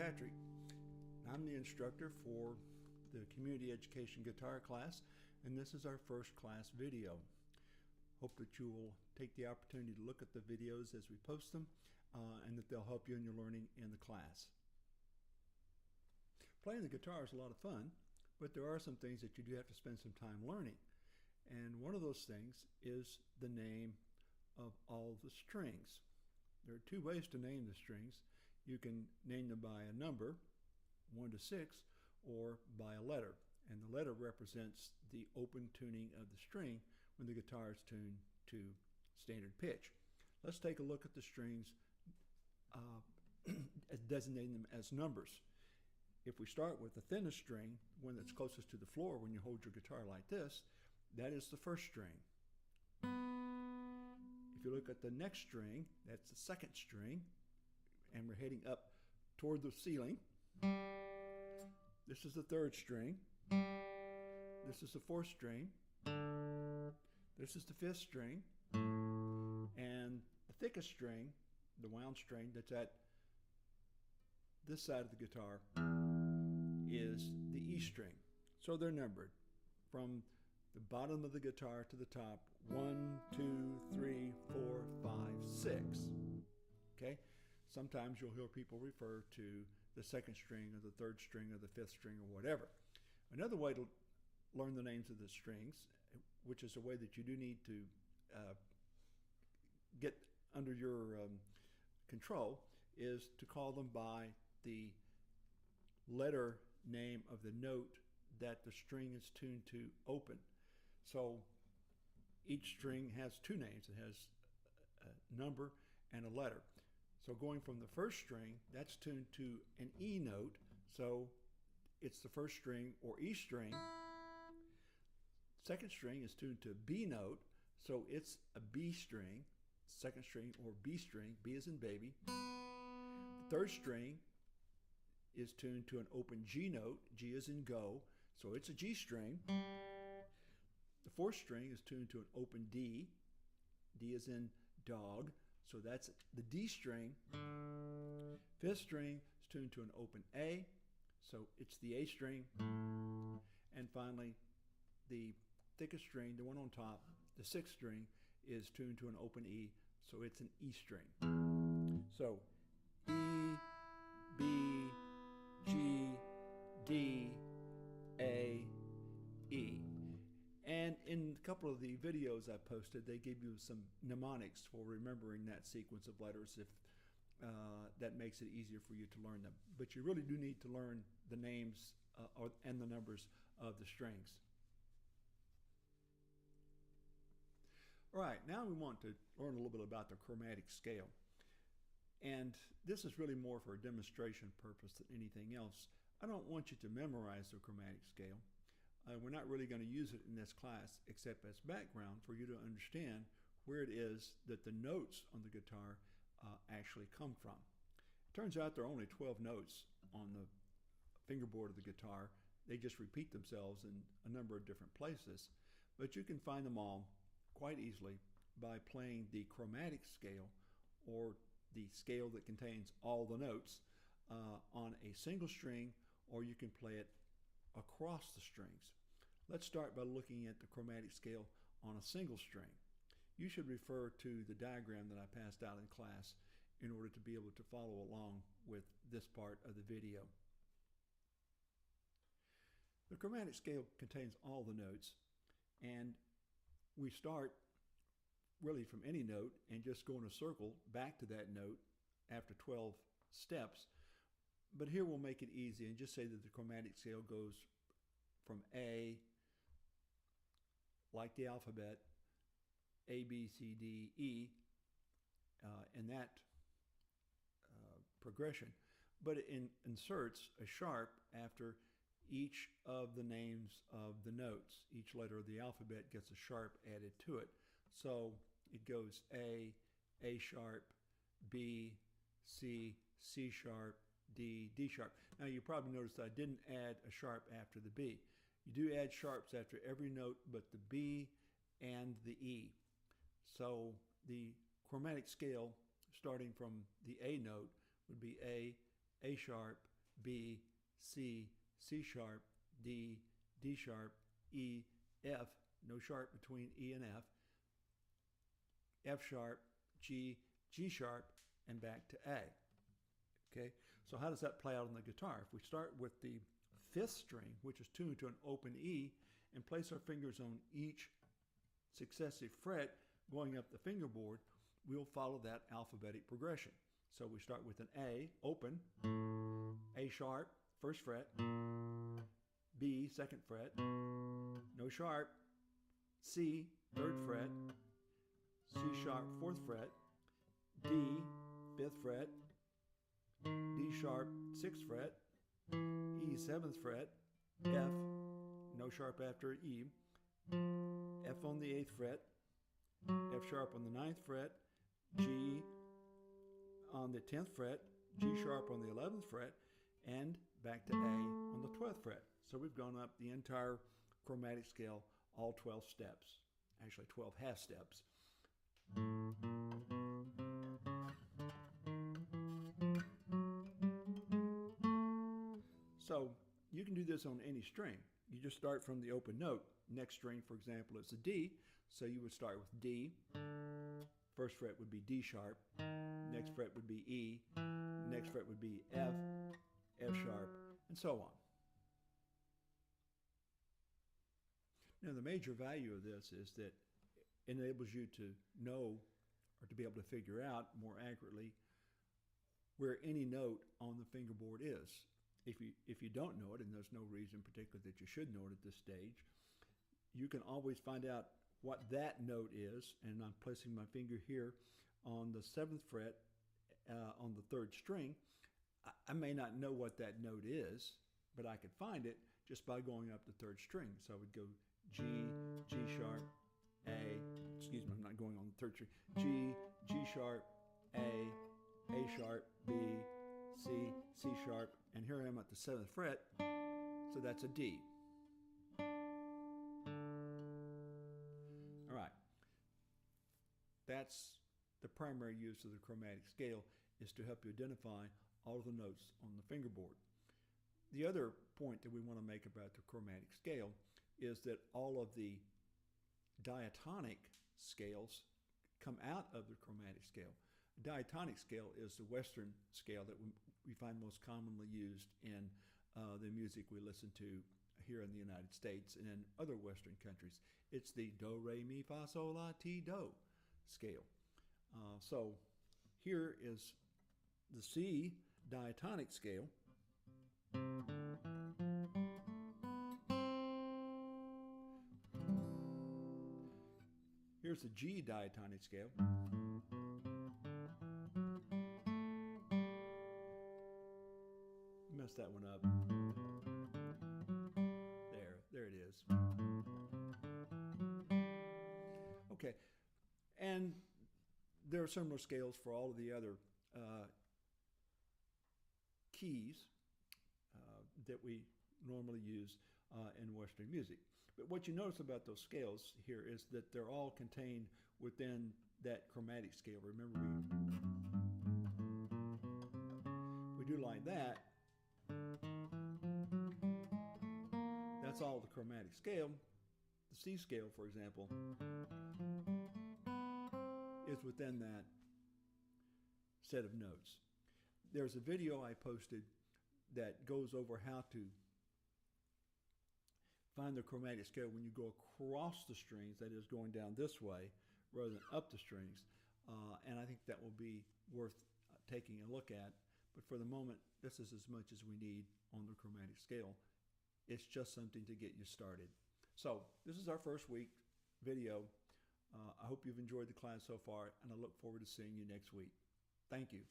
Patrick. I'm the instructor for the Community Education Guitar class, and this is our first class video. Hope that you will take the opportunity to look at the videos as we post them, and that they'll help you in your learning in the class. Playing the guitar is a lot of fun, but there are some things that you do have to spend some time learning. And one of those things is the name of all the strings. There are two ways to name the strings. You can name them by a number, 1 to 6, or by a letter. And the letter represents the open tuning of the string when the guitar is tuned to standard pitch. Let's take a look at the strings, designating them as numbers. If we start with the thinnest string, one that's closest to the floor when you hold your guitar like this, that is the first string. If you look at the next string, that's the second string, and we're heading up toward the ceiling. This is the third string. This is the fourth string. This is the fifth string. And the thickest string, the wound string that's at this side of the guitar, is the E string. So they're numbered from the bottom of the guitar to the top. 1, 2, 3, 4, 5, 6. Okay? Sometimes you'll hear people refer to the second string or the third string or the fifth string or whatever. Another way to learn the names of the strings, which is a way that you do need to get under your control, is to call them by the letter name of the note that the string is tuned to open. So each string has two names. It has a number and a letter. So going from the first string, that's tuned to an E note, so it's the first string or E string. Second string is tuned to a B note, so it's a B string, second string or B string, B as in baby. The third string is tuned to an open G note, G as in go, so it's a G string. The fourth string is tuned to an open D, D as in dog, so that's the D string. Fifth string is tuned to an open A, so it's the A string. And finally, the thickest string, the one on top, the sixth string, is tuned to an open E, so it's an E string. So E, B, G, D, A, E. And in a couple of the videos I posted, they give you some mnemonics for remembering that sequence of letters if that makes it easier for you to learn them. But you really do need to learn the names and the numbers of the strings. All right, now we want to learn a little bit about the chromatic scale. And this is really more for a demonstration purpose than anything else. I don't want you to memorize the chromatic scale. We're not really going to use it in this class except as background for you to understand where it is that the notes on the guitar actually come from. It turns out there are only 12 notes on the fingerboard of the guitar. They just repeat themselves in a number of different places, but you can find them all quite easily by playing the chromatic scale, or the scale that contains all the notes, on a single string, or you can play it across the strings. Let's start by looking at the chromatic scale on a single string. You should refer to the diagram that I passed out in class in order to be able to follow along with this part of the video. The chromatic scale contains all the notes, and we start really from any note and just go in a circle back to that note after 12 steps. But here we'll make it easy and just say that the chromatic scale goes from A, like the alphabet, A, B, C, D, E, in that progression. But it inserts a sharp after each of the names of the notes. Each letter of the alphabet gets a sharp added to it. So it goes A, A sharp, B, C, C sharp, D, D sharp. Now you probably noticed I didn't add a sharp after the B. You do add sharps after every note but the B and the E. So the chromatic scale starting from the A note would be A, A sharp, B, C, C sharp, D, D sharp, E, F, no sharp between E and F sharp, G, G sharp, and back to A. Okay, so how does that play out on the guitar? If we start with the 5th string, which is tuned to an open E, and place our fingers on each successive fret going up the fingerboard, we'll follow that alphabetic progression. So we start with an A, open, A sharp, 1st fret, B, 2nd fret, no sharp, C, 3rd fret, C sharp, 4th fret, D, 5th fret, D sharp, 6th fret, E, 7th fret, F, no sharp after E, F on the 8th fret, F sharp on the 9th fret, G on the 10th fret, G sharp on the 11th fret, and back to A on the 12th fret. So we've gone up the entire chromatic scale, all 12 steps, actually 12 half steps. So you can do this on any string. You just start from the open note. Next string, for example, is a D, so you would start with D. 1st fret would be D sharp. Next fret would be E. Next fret would be F, F sharp, and so on. Now, the major value of this is that it enables you to know or to be able to figure out more accurately where any note on the fingerboard is. If you don't know it, and there's no reason particularly that you should know it at this stage, you can always find out what that note is, and I'm placing my finger here on the 7th fret on the 3rd string. I may not know what that note is, but I could find it just by going up the 3rd string. So I would go G, G sharp, A, excuse me, I'm not going on the 3rd string, G, G sharp, A sharp, B, C, C sharp, and here I am at the 7th fret, so that's a D. All right, that's the primary use of the chromatic scale, is to help you identify all of the notes on the fingerboard. The other point that we want to make about the chromatic scale is that all of the diatonic scales come out of the chromatic scale. Diatonic scale is the Western scale that we find most commonly used in the music we listen to here in the United States and in other Western countries. It's the do, re, mi, fa, sol, la, ti, do scale. So here is the C diatonic scale. Here's the G diatonic scale. Messed that one up. There it is. Okay, and there are similar scales for all of the other keys that we normally use in Western music. But what you notice about those scales here is that they're all contained within that chromatic scale. Remember, we do like that. That's all the chromatic scale. The C scale, for example, is within that set of notes. There's a video I posted that goes over how to find the chromatic scale when you go across the strings, that is going down this way rather than up the strings. And I think that will be worth taking a look at. But for the moment, this is as much as we need on the chromatic scale. It's just something to get you started. So this is our first week video. I hope you've enjoyed the class so far, and I look forward to seeing you next week. Thank you.